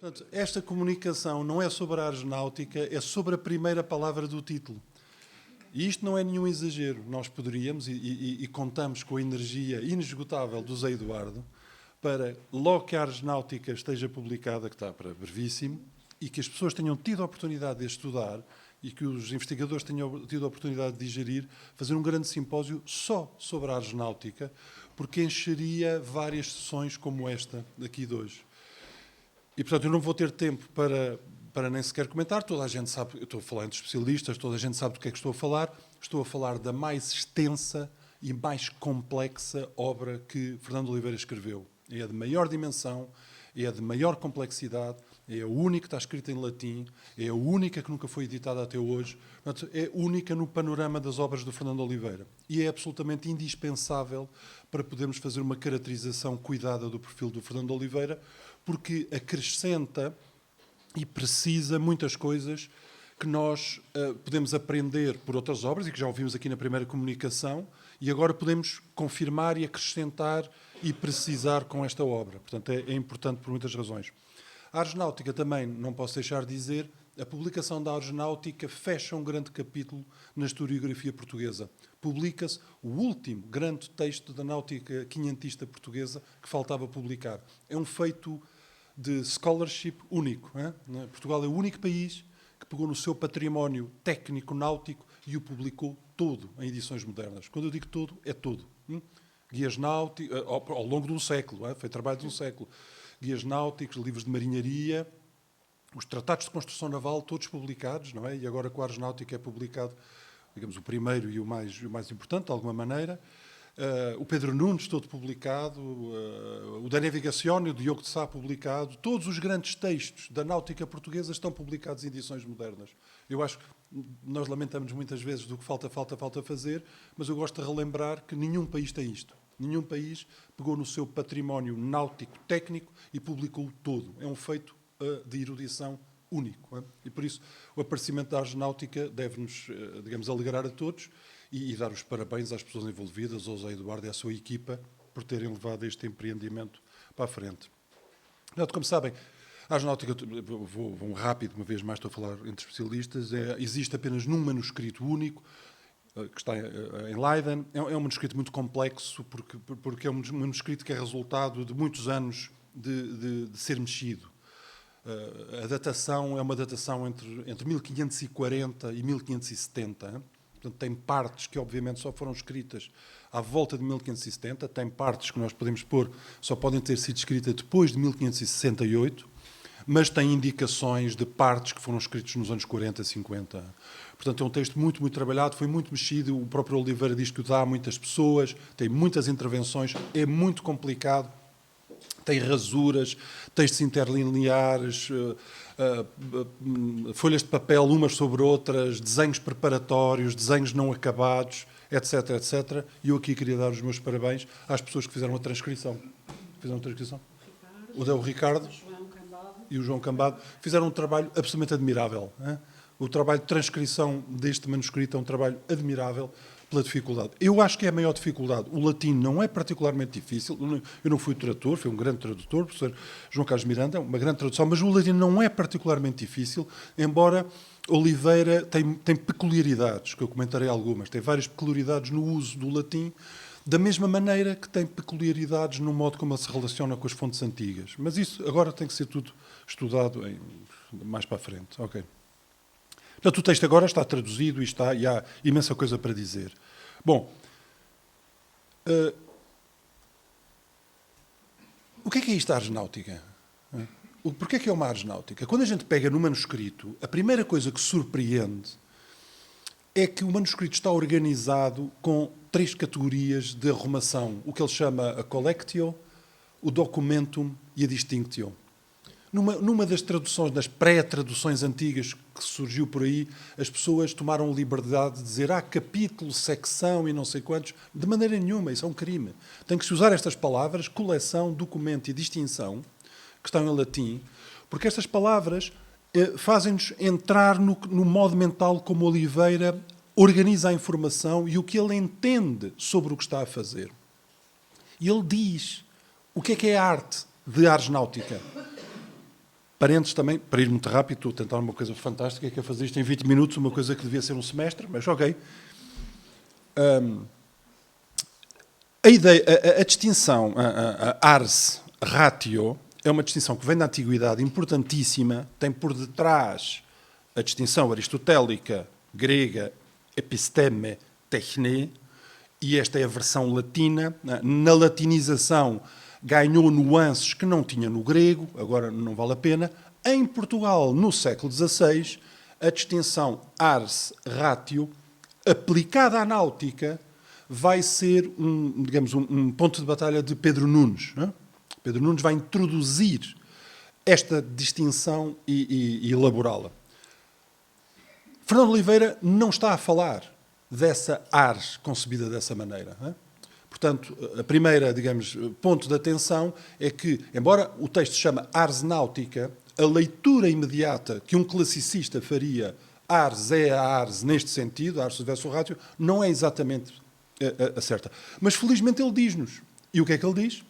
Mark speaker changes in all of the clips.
Speaker 1: Portanto, esta comunicação não é sobre a aeronáutica, é sobre a primeira palavra do título. E isto não é nenhum exagero. Nós poderíamos, e contamos com a energia inesgotável do Zé Eduardo, para, logo que a aeronáutica esteja publicada, que está para brevíssimo, e que as pessoas tenham tido a oportunidade de estudar, e que os investigadores tenham tido a oportunidade de digerir, fazer um grande simpósio só sobre a aeronáutica, porque encheria várias sessões como esta daqui de hoje. E, portanto, eu não vou ter tempo para nem sequer comentar. Toda a gente sabe, eu estou a falar entre especialistas, toda a gente sabe do que é que estou a falar. Estou a falar da mais extensa e mais complexa obra que Fernando Oliveira escreveu. É a de maior dimensão, é a de maior complexidade, é a única que está escrita em latim, é a única que nunca foi editada até hoje. Portanto, é única no panorama das obras do Fernando Oliveira. E é absolutamente indispensável para podermos fazer uma caracterização cuidada do perfil do Fernando Oliveira, porque acrescenta e precisa muitas coisas que nós podemos aprender por outras obras e que já ouvimos aqui na primeira comunicação e agora podemos confirmar e acrescentar e precisar com esta obra. Portanto, é importante por muitas razões. A aeronáutica também, não posso deixar de dizer, a publicação da aeronáutica fecha um grande capítulo na historiografia portuguesa. Publica-se o último grande texto da náutica quinhentista portuguesa que faltava publicar. É um feito de scholarship único. Portugal é o único país que pegou no seu património técnico náutico e o publicou todo em edições modernas. Quando eu digo todo, é todo. Guias náuticos, ao longo de um século, foi trabalho de um século. Guias náuticos, livros de marinharia, os tratados de construção naval, todos publicados, não é? E agora com a aeronáutica é publicado, digamos, o primeiro e o mais importante, de alguma maneira. O Pedro Nunes, todo publicado, o Da Navigazione, o Diogo de Sá, publicado. Todos os grandes textos da náutica portuguesa estão publicados em edições modernas. Eu acho que nós lamentamos muitas vezes do que falta fazer, mas eu gosto de relembrar que nenhum país tem isto. Nenhum país pegou no seu património náutico técnico e publicou todo. É um feito de erudição único. E por isso o aparecimento da aeronáutica deve-nos, digamos, alegrar a todos e dar os parabéns às pessoas envolvidas, ao Zé Eduardo e à sua equipa, por terem levado este empreendimento para a frente. Portanto, como sabem, a aeronáutica, vou rápido, uma vez mais estou a falar entre especialistas, existe apenas num manuscrito único, que está em Leiden. É um manuscrito muito complexo, porque é um manuscrito que é resultado de muitos anos de ser mexido. A datação é uma datação entre 1540 e 1570. Portanto, tem partes que, obviamente, só foram escritas à volta de 1570. Tem partes que nós podemos pôr, só podem ter sido escritas depois de 1568. Mas tem indicações de partes que foram escritas nos anos 40, 50. Portanto, é um texto muito, muito trabalhado, foi muito mexido. O próprio Oliveira diz que o dá a muitas pessoas, tem muitas intervenções, é muito complicado. Tem rasuras, textos interlineares, folhas de papel umas sobre outras, desenhos preparatórios, desenhos não acabados, etc, etc. E eu aqui queria dar os meus parabéns às pessoas que fizeram a transcrição. Fizeram a transcrição? O Ricardo e o João Cambado fizeram um trabalho absolutamente admirável. O trabalho de transcrição deste manuscrito é um trabalho admirável pela dificuldade. Eu acho que é a maior dificuldade. O latim não é particularmente difícil. Eu não fui tradutor, fui um grande tradutor, o professor João Carlos Miranda, uma grande tradução, mas o latim não é particularmente difícil, embora Oliveira tem peculiaridades, que eu comentarei algumas, tem várias peculiaridades no uso do latim, da mesma maneira que tem peculiaridades no modo como ele se relaciona com as fontes antigas. Mas isso agora tem que ser tudo estudado mais para a frente. Ok. Portanto, o texto agora está traduzido e há imensa coisa para dizer. Bom, o que é isto da aeronáutica? Porquê é que é uma aeronáutica? Quando a gente pega no manuscrito, a primeira coisa que surpreende é que o manuscrito está organizado com 3 categorias de arrumação, o que ele chama a collectio, o documentum e a distinctio. Numa das traduções, das pré-traduções antigas que surgiu por aí, as pessoas tomaram a liberdade de dizer capítulo, secção e não sei quantos. De maneira nenhuma, isso é um crime. Tem que se usar estas palavras, coleção, documento e distinção, que estão em latim, porque estas palavras fazem-nos entrar no modo mental como Oliveira organiza a informação e o que ele entende sobre o que está a fazer. E ele diz o que é a arte de aeronáutica. Parentes também, para ir muito rápido, estou a tentar uma coisa fantástica, que é fazer isto em 20 minutos, uma coisa que devia ser um semestre, mas ok. A ideia, a distinção, a ars ratio, é uma distinção que vem da antiguidade, importantíssima, tem por detrás a distinção aristotélica, grega, episteme, techne, e esta é a versão latina. Na latinização ganhou nuances que não tinha no grego, agora não vale a pena. Em Portugal, no século XVI, a distinção ars ratio, aplicada à náutica, vai ser um ponto de batalha de Pedro Nunes. Não é? Pedro Nunes vai introduzir esta distinção e elaborá-la. Fernando Oliveira não está a falar dessa ars concebida dessa maneira. Não é? Portanto, a primeira, ponto de atenção é que, embora o texto se chama ars náutica, a leitura imediata que um classicista faria, ars é a ars neste sentido, ars versus ratio, não é exatamente a certa. Mas, felizmente, ele diz-nos. E o que é que ele diz?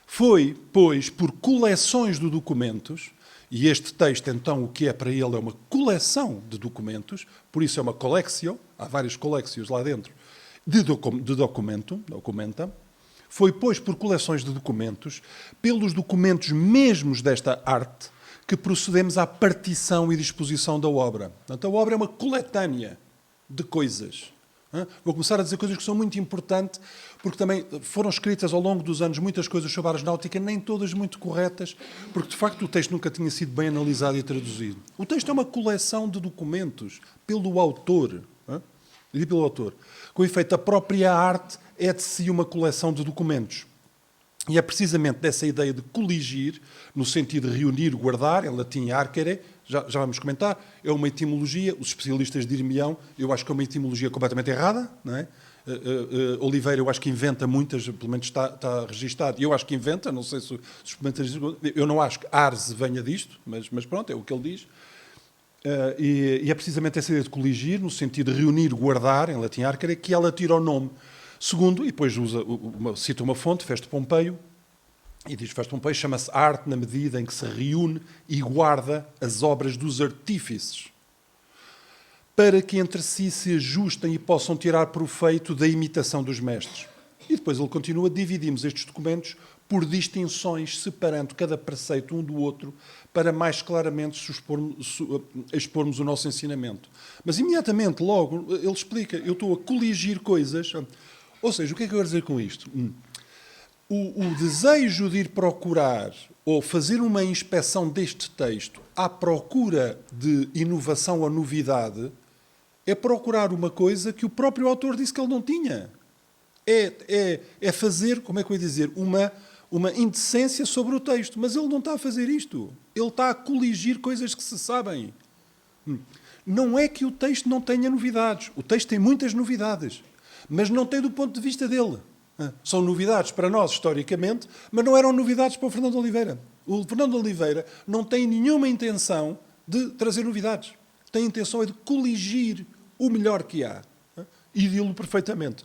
Speaker 1: Foi, pois, por coleções de documentos, e este texto, então, o que é para ele é uma coleção de documentos, por isso é uma collectio, há vários collectios lá dentro, de documenta, foi, pois, por coleções de documentos, pelos documentos mesmos desta arte, que procedemos à partição e disposição da obra. Portanto, a obra é uma coletânea de coisas. Vou começar a dizer coisas que são muito importantes, porque também foram escritas ao longo dos anos muitas coisas sobre a ars náutica, nem todas muito corretas, porque de facto o texto nunca tinha sido bem analisado e traduzido. O texto é uma coleção de documentos pelo autor. E pelo autor. Com efeito, a própria arte é de si uma coleção de documentos. E é precisamente dessa ideia de coligir, no sentido de reunir, guardar, em latim arcere, já vamos comentar, é uma etimologia, os especialistas dir-me-ão, eu acho que é uma etimologia completamente errada, não é? Oliveira, eu acho que inventa muitas, pelo menos está registado, eu acho que inventa, não sei se os experimentistas, eu não acho que ars venha disto, mas pronto, é o que ele diz. E é precisamente essa ideia de coligir, no sentido de reunir, guardar, em latim arcere, que ela tira o nome. Segundo, e depois cita uma fonte, Festo Pompeio, e diz Festo Pompeio, chama-se arte na medida em que se reúne e guarda as obras dos artífices, para que entre si se ajustem e possam tirar proveito da imitação dos mestres. E depois ele continua, dividimos estes documentos por distinções, separando cada preceito um do outro, para mais claramente expormos o nosso ensinamento. Mas imediatamente, logo, ele explica, eu estou a coligir coisas. Ou seja, o que é que eu quero dizer com isto? O desejo de ir procurar ou fazer uma inspeção deste texto à procura de inovação ou novidade é procurar uma coisa que o próprio autor disse que ele não tinha. É fazer, como é que eu ia dizer, uma indecência sobre o texto. Mas ele não está a fazer isto. Ele está a coligir coisas que se sabem. Não é que o texto não tenha novidades. O texto tem muitas novidades. Mas não tem do ponto de vista dele. São novidades para nós, historicamente, mas não eram novidades para o Fernando Oliveira. O Fernando Oliveira não tem nenhuma intenção de trazer novidades. Tem a intenção de coligir o melhor que há. E dilo perfeitamente.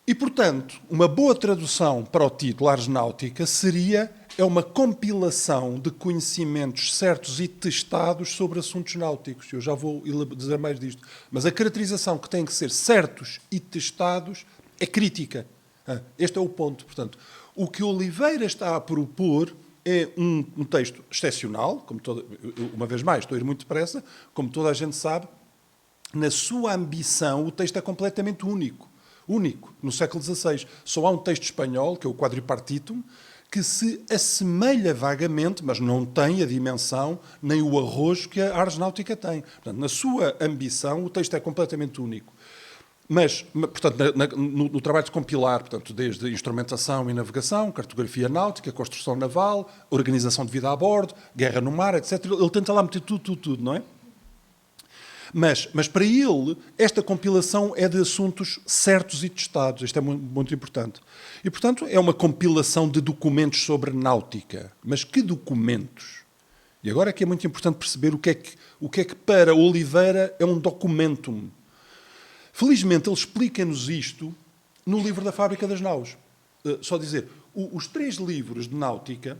Speaker 1: E, portanto, uma boa tradução para o título Ars Náutica seria uma compilação de conhecimentos certos e testados sobre assuntos náuticos. Eu já vou dizer mais disto. Mas a caracterização que tem que ser certos e testados é crítica. Este é o ponto. Portanto, o que Oliveira está a propor é um texto excepcional, uma vez mais, estou a ir muito depressa, como toda a gente sabe, na sua ambição o texto é completamente único. Único, no século XVI. Só há um texto espanhol, que é o Quadripartitum, que se assemelha vagamente, mas não tem a dimensão nem o arrojo que a ars náutica tem. Portanto, na sua ambição, o texto é completamente único. Mas, portanto, no trabalho de compilar, portanto, desde instrumentação e navegação, cartografia náutica, construção naval, organização de vida a bordo, guerra no mar, etc., ele tenta lá meter tudo, não é? Mas para ele, esta compilação é de assuntos certos e testados. Isto é muito importante. E, portanto, é uma compilação de documentos sobre náutica. Mas que documentos? E agora é que é muito importante perceber o que é que para Oliveira é um documentum. Felizmente, ele explica-nos isto no livro da Fábrica das Naus. Só dizer, os 3 livros de náutica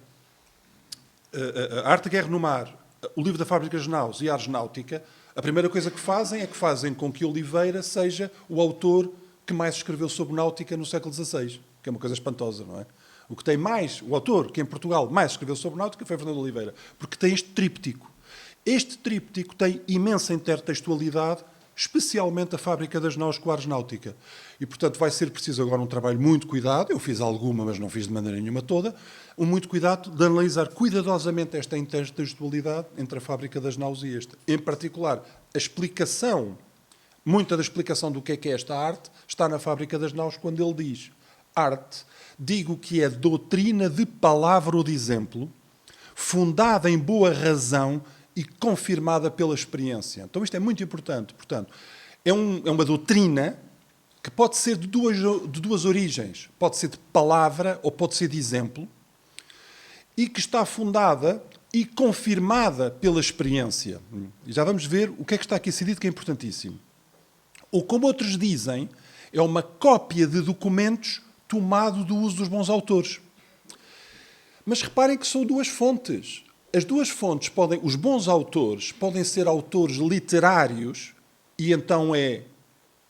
Speaker 1: a Arte da Guerra no Mar, o livro da Fábrica de Naus e a Ars Náutica, a primeira coisa que fazem com que Oliveira seja o autor que mais escreveu sobre náutica no século XVI, que é uma coisa espantosa, não é? O autor que em Portugal mais escreveu sobre náutica foi Fernando Oliveira, porque tem este tríptico. Este tríptico tem imensa intertextualidade, especialmente a Fábrica das Naus com a Ars Náutica. E, portanto, vai ser preciso agora um trabalho muito cuidado, eu fiz alguma, mas não fiz de maneira nenhuma toda, muito cuidado de analisar cuidadosamente esta intertextualidade entre a Fábrica das Naus e este. Em particular, a explicação, muita da explicação do que é esta arte, está na Fábrica das Naus, quando ele diz arte, digo que é doutrina de palavra ou de exemplo, fundada em boa razão e confirmada pela experiência. Então isto é muito importante. Portanto, é uma doutrina que pode ser de duas origens. Pode ser de palavra ou pode ser de exemplo, e que está fundada e confirmada pela experiência. E já vamos ver o que é que está aqui a ser dito, que é importantíssimo. Ou, como outros dizem, é uma cópia de documentos tomado do uso dos bons autores. Mas reparem que são duas fontes. As duas fontes os bons autores podem ser autores literários, e então é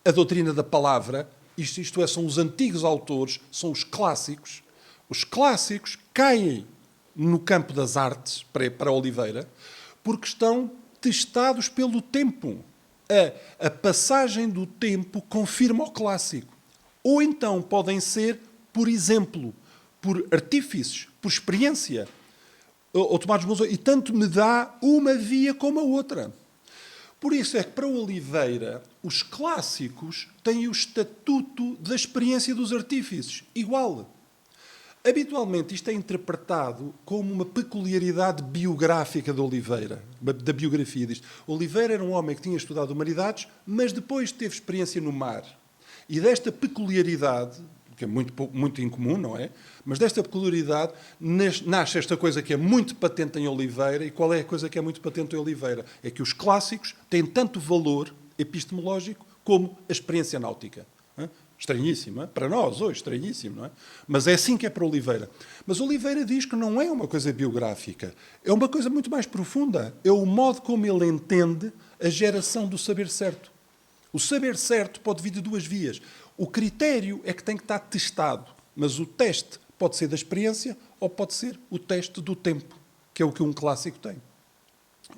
Speaker 1: a doutrina da palavra, isto é, são os antigos autores, são os clássicos. Os clássicos caem no campo das artes, para Oliveira, porque estão testados pelo tempo. A passagem do tempo confirma o clássico. Ou então podem ser, por exemplo, por artífices, por experiência, ou tomados bons, e tanto me dá uma via como a outra. Por isso é que, para Oliveira, os clássicos têm o estatuto da experiência dos artífices, igual. Habitualmente isto é interpretado como uma peculiaridade biográfica de Oliveira, da biografia disto. Oliveira era um homem que tinha estudado humanidades, mas depois teve experiência no mar. E desta peculiaridade, que é muito incomum, não é? Mas desta peculiaridade nasce esta coisa que é muito patente em Oliveira. E qual é a coisa que é muito patente em Oliveira? É que os clássicos têm tanto valor epistemológico como a experiência náutica. Estranhíssimo, para nós hoje, estranhíssimo, não é? Mas é assim que é para Oliveira. Mas Oliveira diz que não é uma coisa biográfica, é uma coisa muito mais profunda. É o modo como ele entende a geração do saber certo. O saber certo pode vir de duas vias. O critério é que tem que estar testado, mas o teste pode ser da experiência ou pode ser o teste do tempo, que é o que um clássico tem.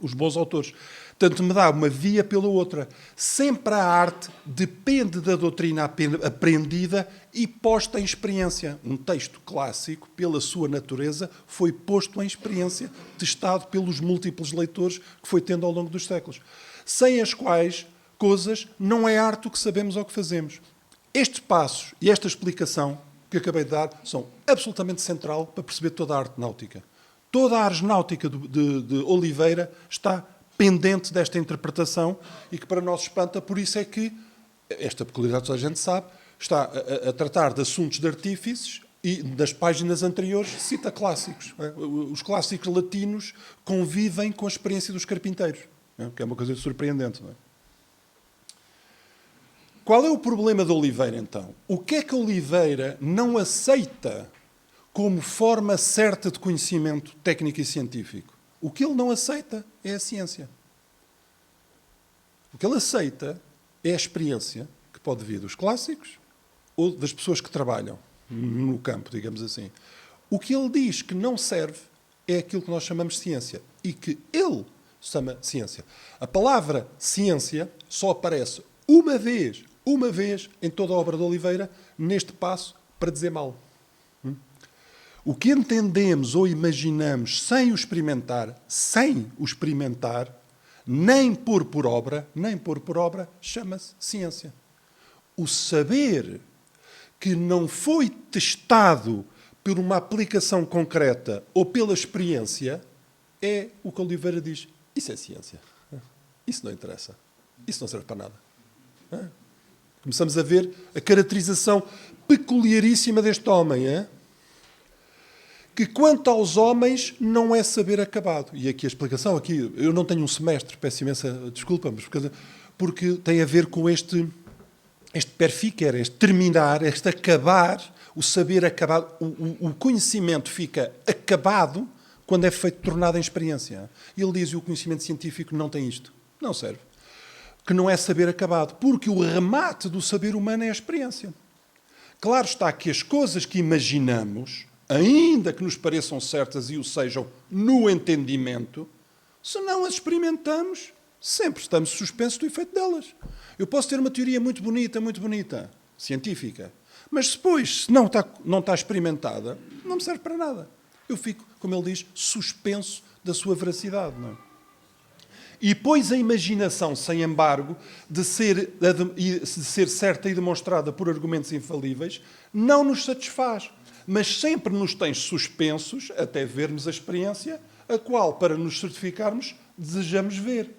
Speaker 1: Os bons autores. Tanto me dá uma via pela outra. Sempre a arte depende da doutrina aprendida e posta em experiência. Um texto clássico, pela sua natureza, foi posto em experiência, testado pelos múltiplos leitores que foi tendo ao longo dos séculos. Sem as quais coisas não é arte o que sabemos ou o que fazemos. Estes passos e esta explicação que acabei de dar são absolutamente central para perceber toda a arte náutica. Toda a arte náutica de Oliveira está pendente desta interpretação e que, para nós espanta, por isso é que, esta peculiaridade toda a gente sabe, está a tratar de assuntos de artífices e, nas páginas anteriores, cita clássicos. Os clássicos latinos convivem com a experiência dos carpinteiros, que é uma coisa surpreendente, não é? Qual é o problema de Oliveira, então? O que é que Oliveira não aceita como forma certa de conhecimento técnico e científico? O que ele não aceita é a ciência. O que ele aceita é a experiência, que pode vir dos clássicos ou das pessoas que trabalham no campo, digamos assim. O que ele diz que não serve é aquilo que nós chamamos de ciência e que ele chama ciência. A palavra ciência só aparece uma vez em toda a obra de Oliveira, neste passo, para dizer mal. O que entendemos ou imaginamos sem o experimentar, nem pôr por obra, chama-se ciência. O saber que não foi testado por uma aplicação concreta ou pela experiência é o que Oliveira diz. Isso é ciência. Isso não interessa. Isso não serve para nada. Começamos a ver a caracterização peculiaríssima deste homem, que quanto aos homens não é saber acabado. E aqui a explicação, eu não tenho um semestre, peço imensa desculpa, mas porque tem a ver com este perficer, este terminar, este acabar, o saber acabado. O conhecimento fica acabado quando é feito tornado em experiência. E ele diz que o conhecimento científico não tem isto. Não serve. Que não é saber acabado. Porque o remate do saber humano é a experiência. Claro está que as coisas que imaginamos, ainda que nos pareçam certas e o sejam no entendimento, se não as experimentamos, sempre estamos suspensos do efeito delas. Eu posso ter uma teoria muito bonita, científica, mas depois, se não está experimentada, não me serve para nada. Eu fico, como ele diz, suspenso da sua veracidade. Não é? E pois a imaginação, sem embargo, de ser certa e demonstrada por argumentos infalíveis, não nos satisfaz, mas sempre nos tem suspensos até vermos a experiência, a qual, para nos certificarmos, desejamos ver.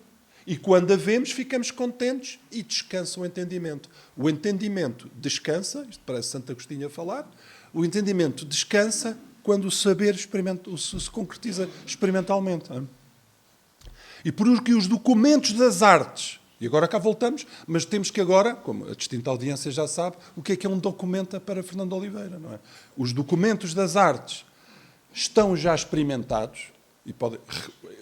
Speaker 1: E quando a vemos, ficamos contentes e descansa o entendimento. O entendimento descansa, isto parece Santo Agostinho a falar, o entendimento descansa quando o saber se concretiza experimentalmente. E porque os documentos das artes, e agora cá voltamos, mas temos que agora, como a distinta audiência já sabe, o que é um documento para Fernando Oliveira, não é? Os documentos das artes estão já experimentados,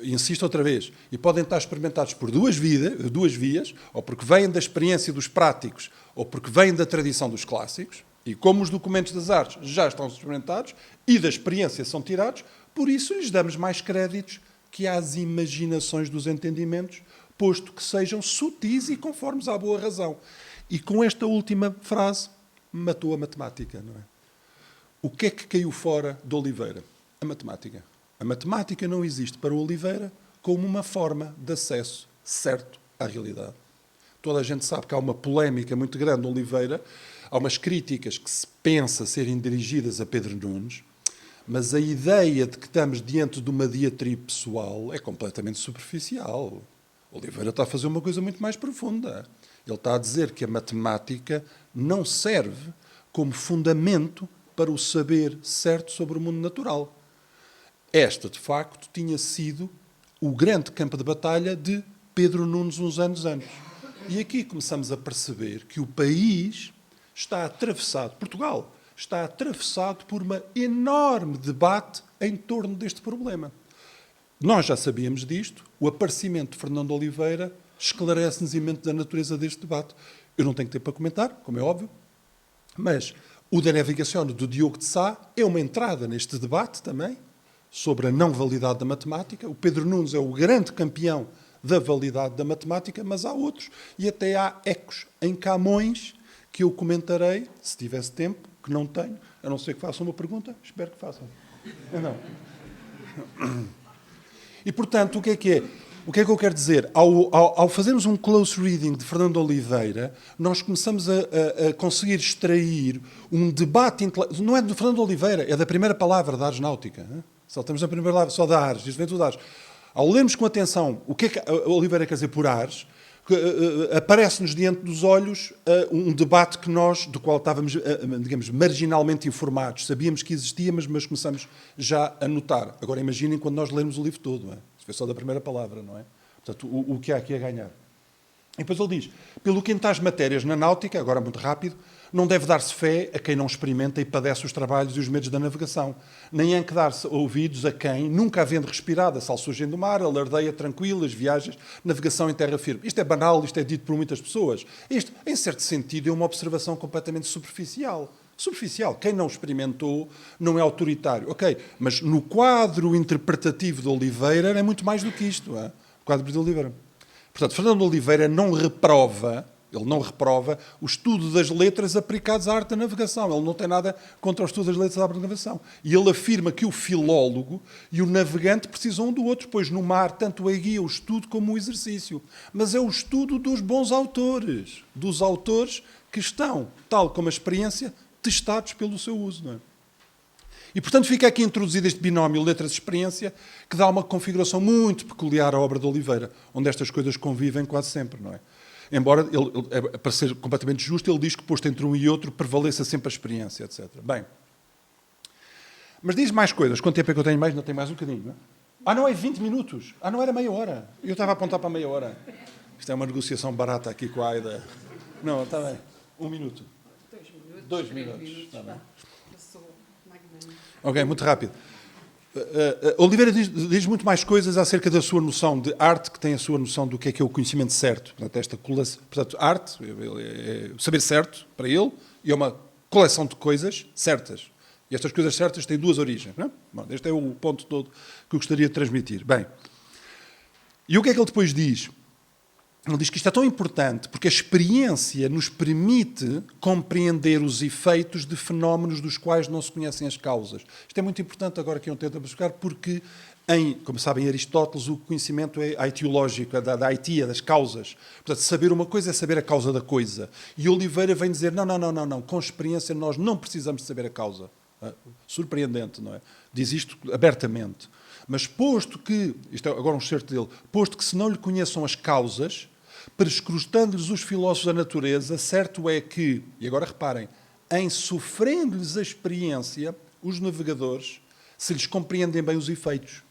Speaker 1: e insisto outra vez, e podem estar experimentados por duas vias, ou porque vêm da experiência dos práticos, ou porque vêm da tradição dos clássicos, e como os documentos das artes já estão experimentados e da experiência são tirados, por isso lhes damos mais créditos que às imaginações dos entendimentos, posto que sejam sutis e conformes à boa razão. E com esta última frase, matou a matemática, não é? O que é que caiu fora de Oliveira? A matemática. A matemática não existe para o Oliveira como uma forma de acesso certo à realidade. Toda a gente sabe que há uma polémica muito grande no Oliveira, há umas críticas que se pensa serem dirigidas a Pedro Nunes, mas a ideia de que estamos diante de uma diatribe pessoal é completamente superficial. Oliveira está a fazer uma coisa muito mais profunda. Ele está a dizer que a matemática não serve como fundamento para o saber certo sobre o mundo natural. Esta, de facto, tinha sido o grande campo de batalha de Pedro Nunes uns anos antes. E aqui começamos a perceber que o país está atravessado, Portugal, está atravessado por um enorme debate em torno deste problema. Nós já sabíamos disto, o aparecimento de Fernando Oliveira esclarece-nos imenso da natureza deste debate. Eu não tenho tempo para comentar, como é óbvio, mas o De Navigazione do Diogo de Sá é uma entrada neste debate também, sobre a não validade da matemática. O Pedro Nunes é o grande campeão da validade da matemática, mas há outros, e até há ecos em Camões, que eu comentarei, se tivesse tempo, que não tenho, a não ser que façam uma pergunta, espero que façam. Não. E, portanto, o que é que é? O que é que eu quero dizer? Ao fazermos um close reading de Fernando Oliveira, nós começamos a conseguir extrair um debate intelectual. Não é de Fernando Oliveira, é da primeira palavra da Ars Náutica. Só temos a primeira palavra, só da Ars, diz tudo Ars. Ao lermos com atenção o que é que Oliveira quer dizer por Ars, aparece-nos diante dos olhos um debate que nós, do qual estávamos, digamos, marginalmente informados. Sabíamos que existia, mas começamos já a notar. Agora imaginem quando nós lemos o livro todo, não é? Isso foi só da primeira palavra, não é? Portanto, o que há aqui a ganhar. E depois ele diz, pelo que as matérias na náutica, agora muito rápido, não deve dar-se fé a quem não experimenta e padece os trabalhos e os medos da navegação. Nem há que dar-se ouvidos a quem, nunca havendo respirado a salsugem do mar, alardeia tranquilas viagens, navegação em terra firme. Isto é banal, isto é dito por muitas pessoas. Isto, em certo sentido, é uma observação completamente superficial. Superficial. Quem não experimentou não é autoritário. Ok, mas no quadro interpretativo de Oliveira é muito mais do que isto. O quadro de Oliveira. Portanto, Fernando Oliveira não reprova, ele não reprova o estudo das letras aplicados à arte da navegação. Ele não tem nada contra o estudo das letras à arte da navegação. E ele afirma que o filólogo e o navegante precisam um do outro, pois no mar tanto é guia o estudo como o exercício. Mas é o estudo dos bons autores, dos autores que estão, tal como a experiência, testados pelo seu uso. Não é? E, portanto, fica aqui introduzido este binómio letras-experiência, que dá uma configuração muito peculiar à obra de Oliveira, onde estas coisas convivem quase sempre, não é? Embora, para ser completamente justo, ele diz que, posto entre um e outro, prevaleça sempre a experiência, etc. Bem, mas diz mais coisas. Quanto tempo é que eu tenho mais? Não tenho mais um bocadinho, não é? Ah, não, é 20 minutos. Ah, não era meia hora. Eu estava a apontar para meia hora. Isto é uma negociação barata aqui com a AIDA. Não, está bem. 1 minuto. 2 minutos. 2 minutos. Está bem. Ok, muito rápido. Oliveira diz muito mais coisas acerca da sua noção de arte, que tem a sua noção do que é o conhecimento certo. Portanto, arte, é o saber certo para ele, e é uma coleção de coisas certas. E estas coisas certas têm duas origens. Não é? Bom, este é o ponto todo que eu gostaria de transmitir. Bem, e o que é que ele depois diz? Ele diz que isto é tão importante porque a experiência nos permite compreender os efeitos de fenómenos dos quais não se conhecem as causas. Isto é muito importante agora que eu tento buscar porque, como sabem, em Aristóteles, o conhecimento é aetiológico, é da aitia, das causas. Portanto, saber uma coisa é saber a causa da coisa. E Oliveira vem dizer, não, com experiência nós não precisamos de saber a causa. Surpreendente, não é? Diz isto abertamente. Mas posto que, isto é agora um excerto dele, posto que se não lhe conheçam as causas, prescrutando-lhes os filósofos da natureza, certo é que, e agora reparem, em sofrendo-lhes a experiência, os navegadores, se lhes compreendem bem os efeitos.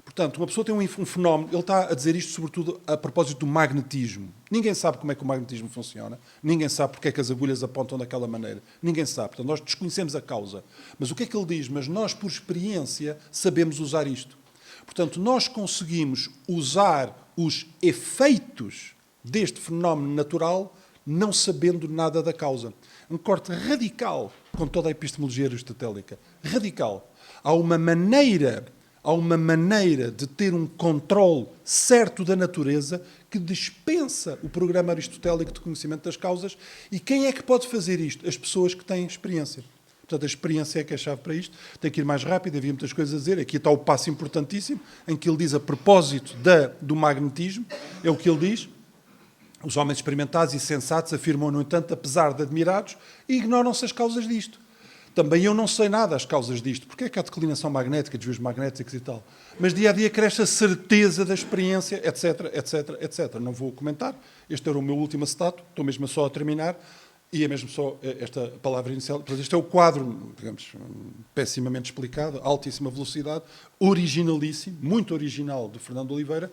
Speaker 1: Portanto, uma pessoa tem um fenómeno, ele está a dizer isto sobretudo a propósito do magnetismo. Ninguém sabe como é que o magnetismo funciona, ninguém sabe porque é que as agulhas apontam daquela maneira, ninguém sabe, portanto nós desconhecemos a causa. Mas o que é que ele diz? Mas nós, por experiência, sabemos usar isto. Portanto, nós conseguimos usar os efeitos deste fenómeno natural não sabendo nada da causa. Um corte radical com toda a epistemologia aristotélica. Radical. Há uma maneira de ter um controle certo da natureza que dispensa o programa aristotélico de conhecimento das causas. E quem é que pode fazer isto? As pessoas que têm experiência. Portanto, a experiência é que é a chave para isto. Tem que ir mais rápido, havia muitas coisas a dizer. Aqui está o passo importantíssimo, em que ele diz a propósito do magnetismo, é o que ele diz. Os homens experimentados e sensatos afirmam, no entanto, apesar de admirados, e ignoram-se as causas disto. Também eu não sei nada as causas disto. Porque é que há declinação magnética, desvios magnéticos e tal. Mas dia a dia cresce a certeza da experiência, etc, etc, etc. Não vou comentar. Este era o meu último acetato. Estou mesmo só a terminar. E é mesmo só esta palavra inicial. Portanto, este é o quadro, digamos, pessimamente explicado, altíssima velocidade, originalíssimo, muito original, de Fernando Oliveira,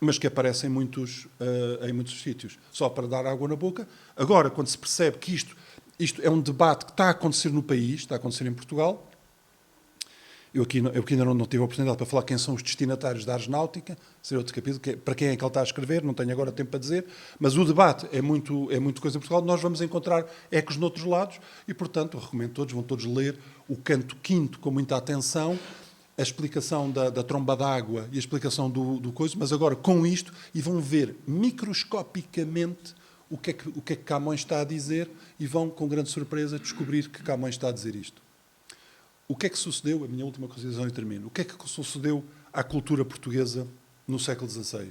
Speaker 1: mas que aparece em muitos sítios. Só para dar água na boca. Agora, quando se percebe que isto é um debate que está a acontecer no país, está a acontecer em Portugal. Eu aqui ainda não tive a oportunidade para falar quem são os destinatários da Aeronáutica, seria outro capítulo, para quem é que ele está a escrever, não tenho agora tempo para dizer, mas o debate é muito coisa em Portugal, nós vamos encontrar ecos noutros lados e, portanto, eu recomendo vão todos ler o canto quinto com muita atenção, a explicação da tromba d'água e a explicação do coisa, mas agora com isto, e vão ver microscopicamente o que é que Camões está a dizer e vão, com grande surpresa, descobrir que Camões está a dizer isto. O que é que sucedeu, a minha última consideração e termino, o que é que sucedeu à cultura portuguesa no século XVI?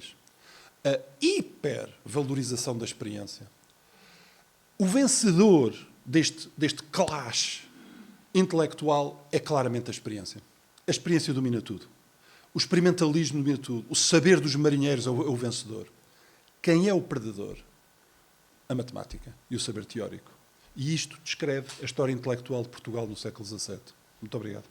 Speaker 1: A hipervalorização da experiência. O vencedor deste clash intelectual é claramente a experiência. A experiência domina tudo. O experimentalismo domina tudo. O saber dos marinheiros é o vencedor. Quem é o perdedor? A matemática e o saber teórico. E isto descreve a história intelectual de Portugal no século XVII. Muito obrigado.